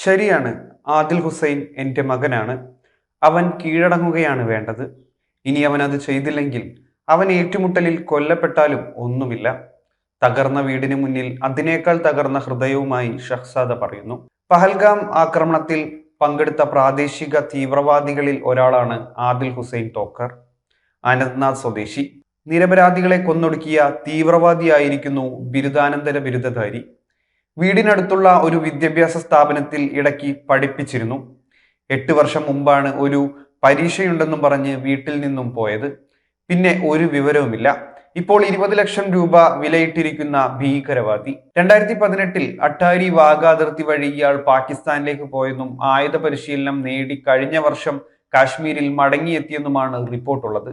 ശരിയാണ്. ആദിൽ ഹുസൈൻ എൻ്റെ മകനാണ്. അവൻ കീഴടങ്ങുകയാണ് വേണ്ടത്. ഇനി അവൻ അത് ചെയ്തില്ലെങ്കിൽ അവൻ ഏറ്റുമുട്ടലിൽ കൊല്ലപ്പെട്ടാലും ഒന്നുമില്ല. തകർന്ന വീടിന് മുന്നിൽ അതിനേക്കാൾ തകർന്ന ഹൃദയവുമായി ഷഹ്സാദ പറയുന്നു. പഹൽഗാം ആക്രമണത്തിൽ പങ്കെടുത്ത പ്രാദേശിക തീവ്രവാദികളിൽ ഒരാളാണ് ആദിൽ ഹുസൈൻ തോക്കർ, അനന്ത്നാഗ് സ്വദേശി. നിരപരാധികളെ കൊന്നൊടുക്കിയ തീവ്രവാദിയായിരിക്കുന്നു ബിരുദാനന്തര ബിരുദധാരി. വീടിനടുത്തുള്ള ഒരു വിദ്യാഭ്യാസ സ്ഥാപനത്തിൽ ഇടയ്ക്ക് പഠിപ്പിച്ചിരുന്നു. 8 വർഷം മുമ്പാണ് ഒരു പരീക്ഷയുണ്ടെന്നും പറഞ്ഞ് വീട്ടിൽ നിന്നും പോയത്. പിന്നെ ഒരു വിവരവുമില്ല. ഇപ്പോൾ 20 ലക്ഷം രൂപ വിലയിട്ടിരിക്കുന്ന ഭീകരവാദി. 2018 അട്ടാരി വാഗ അതിർത്തി വഴി ഇയാൾ പാകിസ്ഥാനിലേക്ക് പോയെന്നും ആയുധ പരിശീലനം നേടി കഴിഞ്ഞ വർഷം കാശ്മീരിൽ മടങ്ങിയെത്തിയെന്നുമാണ് റിപ്പോർട്ടുള്ളത്.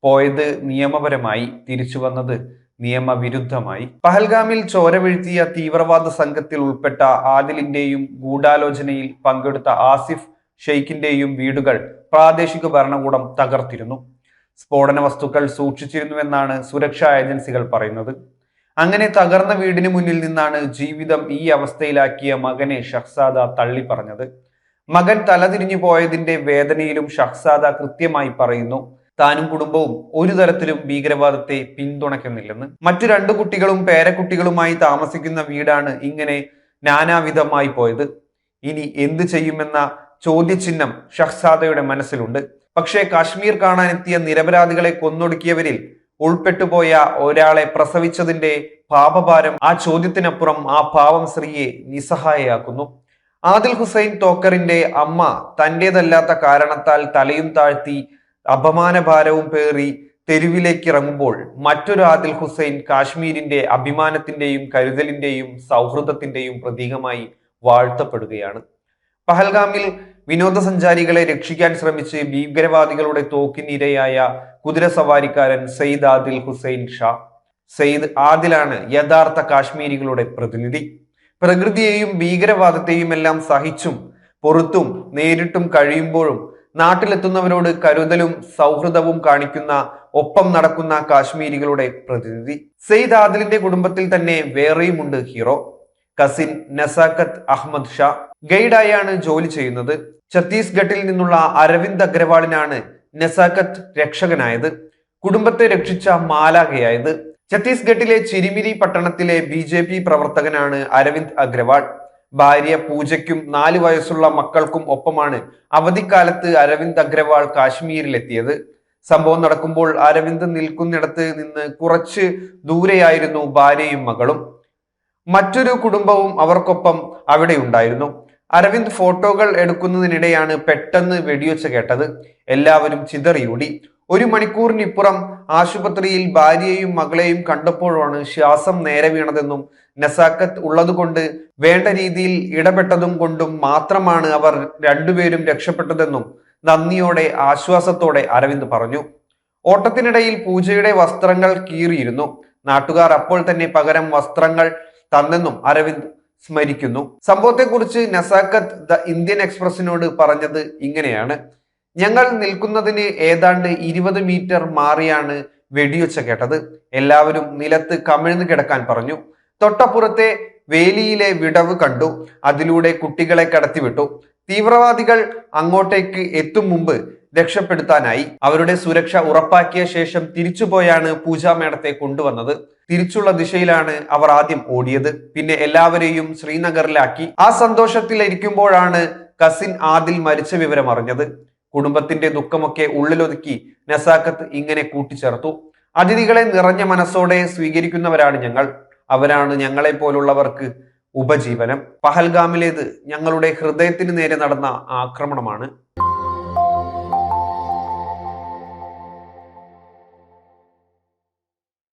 പോയത് നിയമപരമായി, തിരിച്ചു വന്നത് നിയമവിരുദ്ധമായി. പഹൽഗാമിൽ ചോര വീഴ്ത്തിയ തീവ്രവാദ സംഘത്തിൽ ഉൾപ്പെട്ട ആദിലിന്റെയും ഗൂഢാലോചനയിൽ പങ്കെടുത്ത ആസിഫ് ഷെയ്ഖിന്റെയും വീടുകൾ പ്രാദേശിക ഭരണകൂടം തകർത്തിരുന്നു. സ്ഫോടന വസ്തുക്കൾ സൂക്ഷിച്ചിരുന്നുവെന്നാണ് സുരക്ഷാ ഏജൻസികൾ പറയുന്നത്. അങ്ങനെ തകർന്ന വീടിന് മുന്നിൽ നിന്നാണ് ജീവിതം ഈ അവസ്ഥയിലാക്കിയ മകനെ ഷഹ്സാദ തള്ളി പറഞ്ഞത്. മകൻ തലതിരിഞ്ഞു പോയതിന്റെ വേദനയിലും ഷഹ്സാദ കൃത്യമായി പറയുന്നു, താനും കുടുംബവും ഒരു തരത്തിലും ഭീകരവാദത്തെ പിന്തുണയ്ക്കുന്നില്ലെന്ന്. മറ്റു 2 കുട്ടികളും പേരക്കുട്ടികളുമായി താമസിക്കുന്ന വീടാണ് ഇങ്ങനെ നാനാവിധമായി പോയത്. ഇനി എന്ത് ചെയ്യുമെന്ന ചോദ്യചിഹ്നം ഷഹ്സാദയുടെ മനസ്സിലുണ്ട്. പക്ഷേ കാശ്മീർ കാണാനെത്തിയ നിരപരാധികളെ കൊന്നൊടുക്കിയവരിൽ ഉൾപ്പെട്ടുപോയ ഒരാളെ പ്രസവിച്ചതിന്റെ പാപഭാരം ആ ചോദ്യത്തിനപ്പുറം ആ പാവം സ്ത്രീയെ നിസ്സഹായയാക്കുന്നു. ആദിൽ ഹുസൈൻ തോക്കറിന്റെ അമ്മ തന്റേതല്ലാത്ത കാരണത്താൽ തലയും താഴ്ത്തി അപമാനഭാരവും പേറി തെരുവിലേക്ക് ഇറങ്ങുമ്പോൾ മറ്റൊരു ആദിൽ ഹുസൈൻ കാശ്മീരിന്റെ അഭിമാനത്തിന്റെയും കരുതലിന്റെയും സൗഹൃദത്തിന്റെയും പ്രതീകമായി വാഴ്ത്തപ്പെടുകയാണ്. പഹൽഗാമിൽ വിനോദസഞ്ചാരികളെ രക്ഷിക്കാൻ ശ്രമിച്ച് ഭീകരവാദികളുടെ തോക്കിനിരയായ കുതിരസവാരിക്കാരൻ സെയ്ദ് ആദിൽ ഹുസൈൻ ഷാ. സെയ്ദ് ആദിലാണ് യഥാർത്ഥ കാശ്മീരികളുടെ പ്രതിനിധി. പ്രകൃതിയെയും ഭീകരവാദത്തെയും എല്ലാം സഹിച്ചും പൊറുത്തും നേരിട്ടും കഴിയുമ്പോഴും നാട്ടിലെത്തുന്നവരോട് കരുതലും സൗഹൃദവും കാണിക്കുന്ന, ഒപ്പം നടക്കുന്ന കാശ്മീരികളുടെ പ്രതിനിധി. സെയ്ദ് ആദിലിന്റെ കുടുംബത്തിൽ തന്നെ വേറെയുമുണ്ട് ഹീറോ. കസിൻ നസാക്കത്ത് അഹമ്മദ് ഷാ ഗൈഡായാണ് ജോലി ചെയ്യുന്നത്. ഛത്തീസ്ഗഡിൽ നിന്നുള്ള അരവിന്ദ് അഗ്രവാളിനാണ് നസാക്കത്ത് രക്ഷകനായത്, കുടുംബത്തെ രക്ഷിച്ച മാലാഖയായത്. ഛത്തീസ്ഗഡിലെ ചിരിമിരി പട്ടണത്തിലെ BJP പ്രവർത്തകനാണ് അരവിന്ദ് അഗ്രവാൾ. ഭാര്യ പൂജയ്ക്കും 4 വയസ്സുള്ള മക്കൾക്കും ഒപ്പമാണ് അവധിക്കാലത്ത് അരവിന്ദ് അഗ്രവാൾ കാശ്മീരിലെത്തിയത്. സംഭവം നടക്കുമ്പോൾ അരവിന്ദ് നിൽക്കുന്നിടത്ത് നിന്ന് കുറച്ച് ദൂരെയായിരുന്നു ഭാര്യയും മകളും. മറ്റൊരു കുടുംബവും അവർക്കൊപ്പം അവിടെ ഉണ്ടായിരുന്നു. അരവിന്ദ് ഫോട്ടോകൾ എടുക്കുന്നതിനിടെയാണ് പെട്ടെന്ന് വെടിയൊച്ച കേട്ടത്. എല്ലാവരും ചിതറിയോടി. 1 മണിക്കൂറിനിപ്പുറം ആശുപത്രിയിൽ ഭാര്യയെയും മകളെയും കണ്ടപ്പോഴാണ് ശ്വാസം നേരെ വീണതെന്നും നസാക്കത്ത് ഉള്ളതുകൊണ്ട് വേണ്ട രീതിയിൽ ഇടപെട്ടതും കൊണ്ടും മാത്രമാണ് അവർ രണ്ടുപേരും രക്ഷപ്പെട്ടതെന്നും നന്ദിയോടെ ആശ്വാസത്തോടെ അരവിന്ദ് പറഞ്ഞു. ഓട്ടത്തിനിടയിൽ പൂജയുടെ വസ്ത്രങ്ങൾ കീറിയിരുന്നു. നാട്ടുകാർ അപ്പോൾ തന്നെ പകരം വസ്ത്രങ്ങൾ തന്നെന്നും അരവിന്ദ് സ്മരിക്കുന്നു. സംഭവത്തെക്കുറിച്ച് നസാക്കത്ത് ദ ഇന്ത്യൻ എക്സ്പ്രസിനോട് പറഞ്ഞത് ഇങ്ങനെയാണ്: ഞങ്ങൾ നിൽക്കുന്നതിന് ഏതാണ്ട് 20 മീറ്റർ മാറിയാണ് വെടിയൊച്ച കേട്ടത്. എല്ലാവരും നിലത്ത് കമിഴ്ന്നു കിടക്കാൻ പറഞ്ഞു. തൊട്ടപ്പുറത്തെ വേലിയിലെ വിടവ് കണ്ടു. അതിലൂടെ കുട്ടികളെ കടത്തിവിട്ടു. തീവ്രവാദികൾ അങ്ങോട്ടേക്ക് എത്തും മുമ്പ് രക്ഷപ്പെടുത്താനായി. അവരുടെ സുരക്ഷ ഉറപ്പാക്കിയ ശേഷം തിരിച്ചുപോയാണ് പൂജാ മേടത്തെ കൊണ്ടുവന്നത്. തിരിച്ചുള്ള ദിശയിലാണ് അവർ ആദ്യം ഓടിയത്. പിന്നെ എല്ലാവരെയും ശ്രീനഗറിലാക്കി. ആ സന്തോഷത്തിലിരിക്കുമ്പോഴാണ് കസിൻ ആദിൽ മരിച്ച വിവരം അറിഞ്ഞത്. കുടുംബത്തിന്റെ ദുഃഖമൊക്കെ ഉള്ളിലൊതുക്കി നസാക്കത്ത് ഇങ്ങനെ കൂട്ടിച്ചേർത്തു: അതിഥികളെ നിറഞ്ഞ മനസ്സോടെ സ്വീകരിക്കുന്നവരാണ് ഞങ്ങൾ. അവരാണ് ഞങ്ങളെ പോലുള്ളവർക്ക് ഉപജീവനം. പഹൽഗാമിലേത് ഞങ്ങളുടെ ഹൃദയത്തിന് നേരെ നടന്ന ആക്രമണമാണ്.